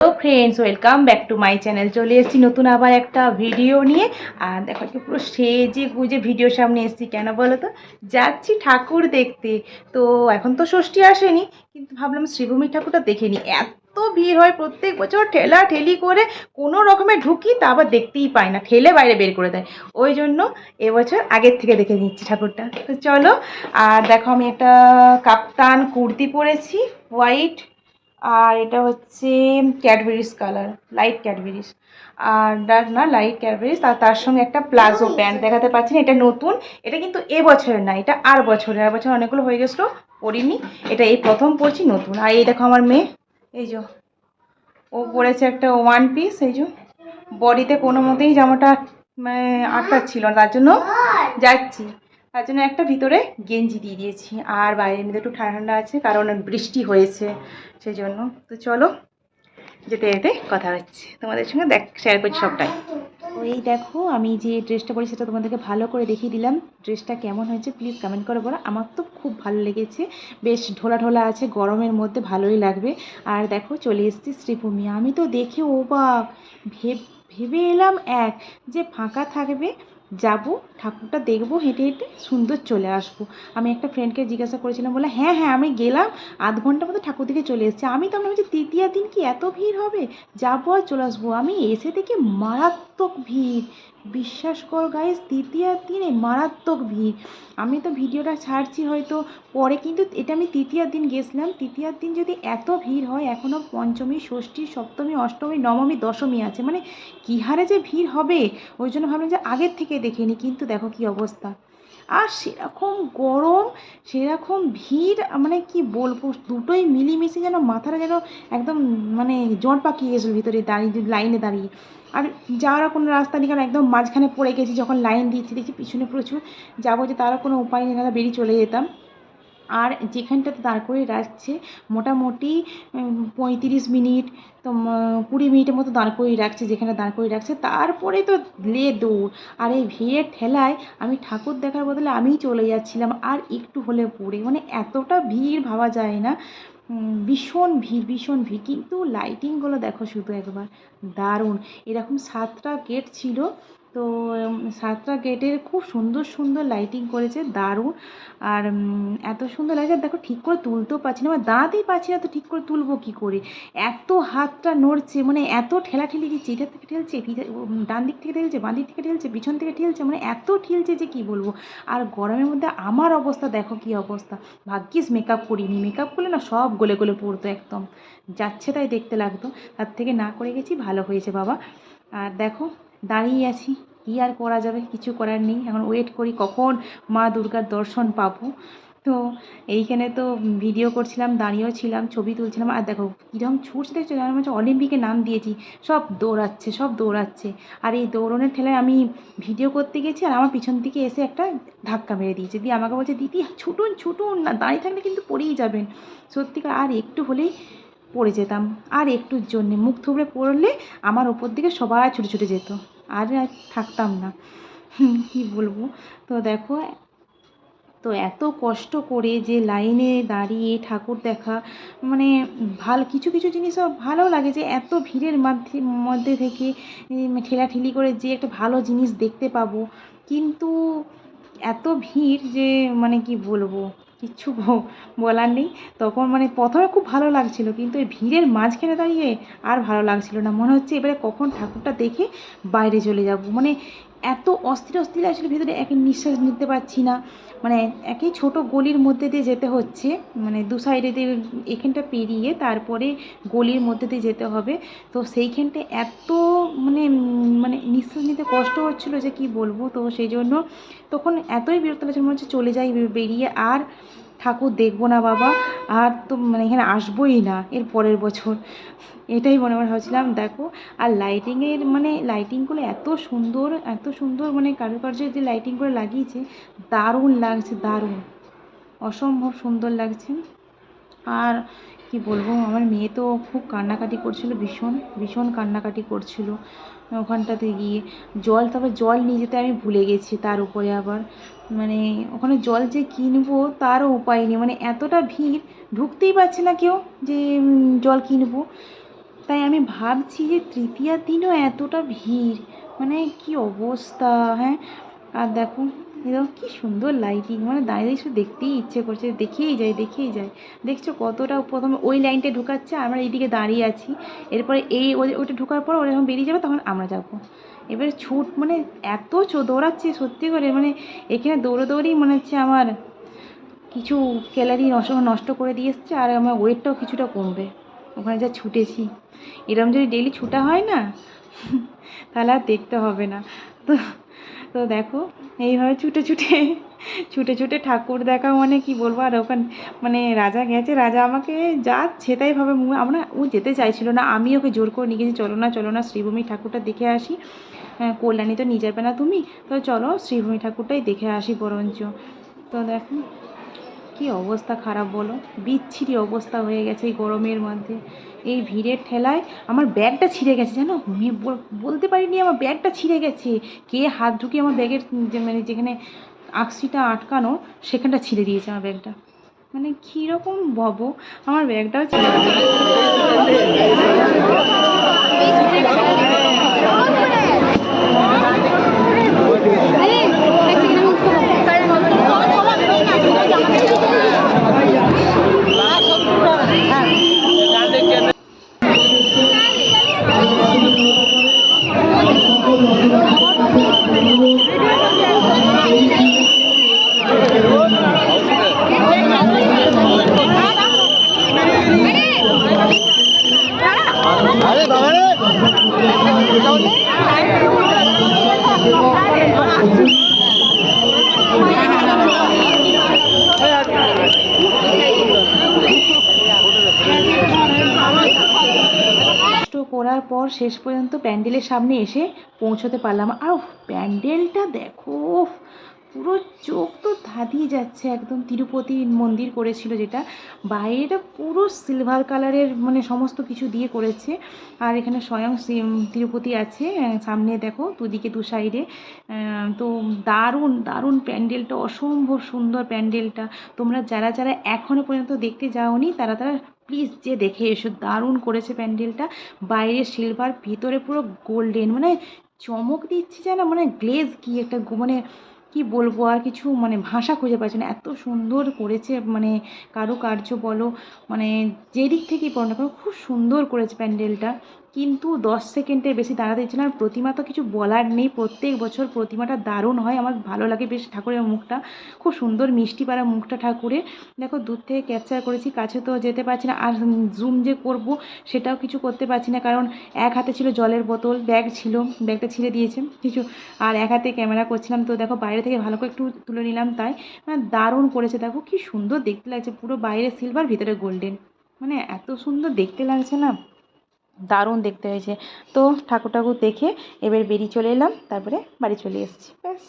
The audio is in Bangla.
Hello friends, welcome back to my channel. চলে এসেছি নতুন আবার একটা ভিডিও নিয়ে। আর দেখো কি পুরো সেজে গুজে ভিডিওর সামনে এসেছি। কেন বলো তো? যাচ্ছি ঠাকুর দেখতে। তো এখন তো ষষ্ঠী আসেনি, কিন্তু ভাবলাম শ্রীভূমির ঠাকুরটা দেখে নিই। এত ভিড় হয় প্রত্যেক বছর, ঠেলা ঠেলি করে কোনো রকমে ঢুকি, তা আবার দেখতেই পাই না, ঠেলে বাইরে বের করে দেয়। ওই জন্য এবছর আগের থেকে দেখে নিচ্ছি ঠাকুরটা। তো চলো। আর দেখো আমি একটা কাপ্তান কুর্তি পরেছি, হোয়াইট। আর এটা হচ্ছে ক্যাডবেরিজ কালার, লাইট ক্যাডবেরিজ। আর ডার্ক না, লাইট ক্যাডবেরিজ। আর তার সঙ্গে একটা প্লাজো প্যান্ট দেখাতে পাচ্ছি না, এটা নতুন। এটা কিন্তু এবছরের না, এটা আর বছরের। আর বছর অনেকগুলো হয়ে গেছিলো, পরিনি। এটা এই প্রথম পরছি নতুন। আর এই দেখো আমার মেয়ে, এই যে ও পরেছে একটা ওয়ান পিস। এই যে বডিতে কোনো মতেই জামাটা মানে আটকাচ্ছিল না, তার জন্য যাচ্ছি। তার জন্য একটা ভিতরে গেঞ্জি দিয়ে দিয়েছি। আর বাইরে এমনিতে একটু ঠান্ডা ঠান্ডা আছে, কারণ বৃষ্টি হয়েছে সেই জন্য। তো চলো, যেতে যেতে কথা হচ্ছে তোমাদের সঙ্গে, শেয়ার করছি সবটাই। ওই দেখো আমি যে ড্রেসটা পরি সেটা তোমাদেরকে ভালো করে দেখিয়ে দিলাম। ড্রেসটা কেমন হয়েছে প্লিজ কমেন্ট করে বলো। আমার তো খুব ভালো লেগেছে, বেশ ঢোলা ঢোলা আছে, গরমের মধ্যে ভালোই লাগবে। আর দেখো চলে এসেছি শ্রীভূমি। আমি তো দেখে অবাক, ভেবে এলাম যে ফাঁকা থাকবে, যাব ঠাকুরটা দেখবো, হেঁটে হেঁটে সুন্দর চলে আসবো। আমি একটা ফ্রেন্ডকে জিজ্ঞাসা করেছিলাম, বলে হ্যাঁ হ্যাঁ আমি গেলাম, আধ ঘন্টার মধ্যে ঠাকুর দিকে চলে এসেছি। আমি তো ভাবছি তৃতীয় দিন কি এত ভিড় হবে, যাবো আর চলে আসবো। আমি এসে দেখি মারাত্মক ভিড়, বিশ্বাস করো গাইস, তৃতীয় দিনে মারাত্মক ভিড়। আমি তো ভিডিওটা ছাড়ছি হয়তো পরে, কিন্তু এটা আমি তৃতীয় দিন গেছিলাম। তৃতীয় দিন যদি এত ভিড় হয়, এখনও পঞ্চমী, ষষ্ঠী, সপ্তমী, অষ্টমী, নবমী, দশমী আছে, মানে কী হারে যে ভিড় হবে। ওই জন্য ভাবলাম যে আগের থেকে দেখে নিই, কিন্তু দেখো কী অবস্থা। আর সেরকম গরম, সেরকম ভিড়, মানে কি বলবো, দুটোই মিলিমিশে যেন মাথাটা যেন একদম মানে জট পাকিয়ে গেছিলো ভিতরে দাঁড়িয়ে, লাইনে দাঁড়িয়ে। আর যাওয়ার কোনো রাস্তা নেই, কারণ একদম মাঝখানে পড়ে গেছি। যখন লাইন দিচ্ছি দেখছি পিছনে প্রচুর, যাবো যে তারও কোনো উপায় নেই, না বেরিয়ে চলে যেতাম। আর যেখানটাতে দাঁড় করে রাখছে মোটামুটি 35 মিনিট, তো 20 মিনিটের মতো দাঁড় করিয়ে রাখছে, যেখানে দাঁড় করিয়ে রাখছে। তারপরে তো দৌড়। আর এই ভিড়ের ঠেলায় আমি ঠাকুর দেখার বদলে আমিই চলে যাচ্ছিলাম আর একটু হলে পড়ে, মানে এতটা ভিড় ভাবা যায় না। ভীষণ ভিড়, ভীষণ ভিড়। কিন্তু লাইটিংগুলো দেখো শুধু একবার, দারুণ। এরকম 7টা গেট ছিল, তো 7টা গেটের খুব সুন্দর সুন্দর লাইটিং করেছে, দারুণ। আর এত সুন্দর লাগছে, দেখো ঠিক করে তুলতেও পারছি না, আমার দাঁড়াতেই পারছি না, তো ঠিক করে তুলবো কী করে, এত হাতটা নড়ছে, মানে এত ঠেলাঠেলি দিচ্ছে, এটা থেকে ঠেলছে, ডান দিক থেকে ঠেলছে, বাঁ দিক থেকে ঠেলছে, পিছন থেকে ঠেলছে, মানে এত ঠেলছে যে কী বলবো। আর গরমের মধ্যে আমার অবস্থা দেখো কী অবস্থা। ভাগ্যিস মেকআপ করিনি, মেকআপ করলে না সব গলে গলে পড়তো, একদম যাচ্ছে তাই দেখতে লাগতো। তার থেকে না করে গেছি, ভালো হয়েছে বাবা। আর দেখো দাঁড়িয়ে আছি, কী আর করা যাবে, কিছু করার নেই। এখন ওয়েট করি কখন মা দুর্গার দর্শন পাবো। তো এইখানে তো ভিডিও করছিলাম, দাঁড়িয়েও ছিলাম, ছবি তুলছিলাম। আর দেখো কীরকম ছুটছে দেখছো, যেন মনে হচ্ছে অলিম্পিকে নাম দিয়েছি, সব দৌড়াচ্ছে, সব দৌড়াচ্ছে। আর এই দৌড়নের ঠেলায় আমি ভিডিও করতে গেছি, আর আমার পিছন থেকে এসে একটা ধাক্কা মেরে দিয়েছে, দিয়ে আমাকে বলছে দিদি ছুটুন ছুটুন, না দাঁড়িয়ে থাকলে কিন্তু পড়েই যাবেন। সত্যিকার, আর একটু হলেই পড়ে যেতাম, আর একটুর জন্যে মুখ থুবড়ে পড়লে আমার ওপর দিকে সবাই ছুটে ছুটে যেত, আর থাকতাম না। কী বলবো। তো দেখো, তো এত কষ্ট করে যে লাইনে দাঁড়িয়ে ঠাকুর দেখা, মানে কিছু কিছু জিনিসও ভালো লাগে, যে এত ভিড়ের মধ্যে থেকে ঠেলাঠেলি করে যে একটা ভালো জিনিস দেখতে পাবো। কিন্তু এত ভিড় যে মানে কি বলবো, কিচ্ছু বলার নেই। তখন মানে প্রথমে খুব ভালো লাগছিল, কিন্তু এই ভিড়ের মাঝখানে দাঁড়িয়ে আর ভালো লাগছিল না। মনে হচ্ছে এবারে কখন ঠাকুরটা দেখে বাইরে চলে যাব, মানে এত অস্থির অস্থির লাগছিল ভিতরে, এক নিঃশ্বাস নিতে পারছি না। মানে একই ছোট গলির মধ্যে দিয়ে যেতে হচ্ছে, মানে দু সাইডে দিয়ে এখানটা পেরিয়ে তারপরে গলির মধ্যে দিয়ে যেতে হবে। তো সেইখানটা এত মানে মানে নিঃশ্বাস নিতে কষ্ট হচ্ছিলো যে কি বলবো। তো সেই জন্য তখন এতই বিরক্ত লাগছিল, মনে হচ্ছে চলে যাই বেরিয়ে, আর ঠাকুর দেখবো না বাবা, আর তো মানে এখানে আসবোই না এর পরের বছর, এটাই মনে মনে ভাবছিলাম। দেখো, আর লাইটিংয়ের মানে লাইটিংগুলো এত সুন্দর, এত সুন্দর, মানে কারুকার্যের যে লাইটিংগুলো লাগিয়েছে, দারুণ লাগছে, দারুণ, অসম্ভব সুন্দর লাগছে। আর কি বলবো, আমার মেয়ে তো খুব কান্নাকাটি করছিল, ভীষণ ভীষণ কান্নাকাটি করছিল ওখানটাতে গিয়ে। তারপর জল নিয়ে যেতে আমি ভুলে গেছি, তার উপরে আবার মানে ওখানে জল যে কিনবো তারও উপায় নেই, মানে এতটা ভিড়, ঢুকতেই পারছে না কেউ যে জল কিনবো। তাই আমি ভাবছি যে তৃতীয়ার দিনও এতটা ভিড়, মানে কি অবস্থা। হ্যাঁ, আর দেখুন এরকম কি সুন্দর লাইটিং, মানে দাঁড়িয়ে শুধু দেখতেই ইচ্ছে করছে, দেখেই যায়। দেখছো কতটা, প্রথমে ওই লাইনটা ঢুকাচ্ছে, আমরা এইদিকে দাঁড়িয়ে আছি, এরপরে ওইটা ঢোকার পর ওরা যখন বেরিয়ে যাবে তখন আমরা যাবো। এবারে মানে এত দৌড়াচ্ছে সত্যি করে, মানে এখানে দৌড়োই মনে হচ্ছে আমার কিছু ক্যালারি নষ্ট করে দিয়ে এসছে, আর আমার ওয়েটটাও কিছুটা কমবে ওখানে যা ছুটেছি। এরকম যদি ডেইলি ছুটা হয় না তাহলে আর দেখতে হবে না। তো তো দেখো এইভাবে ছুটে ঠাকুর দেখা, মানে কি বলবো। আর ওখানে মানে রাজা গেছে, রাজা আমাকে যাচ্ছে তাই ভাবে, আমরা ও যেতে চাইছিল না, আমি ওকে জোর করে নিয়ে গেছি, চলো না শ্রীভূমি ঠাকুরটা দেখে আসি। কল্যাণী তো নিয়ে যাবে না তুমি, তো চলো শ্রীভূমি ঠাকুরটাই দেখে আসি বরঞ্চ। তো দেখো কি অবস্থা খারাপ বলো, বিচ্ছিরি অবস্থা হয়ে গেছে এই গরমের মধ্যে, এই ভিড়ের ঠেলায় আমার ব্যাগটা ছিঁড়ে গেছে জানো, বলতে পারিনি আমার ব্যাগটা ছিঁড়ে গেছে। কে হাত ঢুকিয়ে আমার ব্যাগের মানে যেখানে আকসিটা আটকানো সেখানটা ছিঁড়ে দিয়েছে আমার ব্যাগটা, মানে কীরকম ভাবো, আমার ব্যাগটাও ছিঁড়ে গেছে। করার পর শেষ পর্যন্ত প্যান্ডেলের সামনে এসে পৌঁছতে পারলাম। আর প্যান্ডেলটা দেখো, পুরো চোখ তো ধাঁধিয়ে যাচ্ছে, একদম তিরুপতি মন্দির করেছিল যেটা, বাইরেটা পুরো সিলভার কালারের, মানে সমস্ত কিছু দিয়ে করেছে। আর এখানে স্বয়ং তিরুপতি আছে সামনে, দেখো দুদিকে দু সাইডে। তো দারুণ প্যান্ডেলটা, অসম্ভব সুন্দর প্যান্ডেলটা। তোমরা যারা এখনও পর্যন্ত দেখতে যাওনি তারা প্লিজ যে দেখে এসো, দারুণ করেছে প্যান্ডেলটা। বাইরে সিলভার, ভিতরে পুরো গোল্ডেন, মানে চমক দিচ্ছে যেন, মানে গ্লেজ কি একটা, মানে কি বলবো আর কিছু, মানে ভাষা খুঁজে পাচ্ছি না, এত সুন্দর করেছে, মানে কারুকার্য বলো, মানে যেদিক থেকেই বলো না কেন খুব সুন্দর করেছে প্যান্ডেলটা। কিন্তু 10 সেকেন্ডের বেশি দাঁড়াতে দিচ্ছে না। আর প্রতিমা তো কিছু বলার নেই, প্রত্যেক বছর প্রতিমাটা দারুণ হয়, আমার ভালো লাগে বেশ ঠাকুরের মুখটা, খুব সুন্দর মিষ্টি পাড়া মুখটা ঠাকুরের। দেখো দূর থেকে ক্যাপচার করেছি, কাছে তো যেতে পারছি না, আর জুম যে করব সেটাও কিছু করতে পারছি না, কারণ এক হাতে ছিল জলের বোতল, ব্যাগ ছিল, ব্যাগটা ছিঁড়ে দিয়েছে কিছু, আর এক হাতে ক্যামেরা করছিলাম। তো দেখো বাইরে থেকে ভালো করে একটু তুলে নিলাম, তাই দারুণ করেছে। দেখো কি সুন্দর দেখতে লাগছে, পুরো বাইরে সিলভার ভিতরে গোল্ডেন, মানে এত সুন্দর দেখতে লাগছে না, দারুণ দেখতে হয়েছে। তো ঠাকুর দেখে এবার বেরিয়ে চলে এলাম, তারপরে বাড়ি চলে এসেছি, ব্যাস।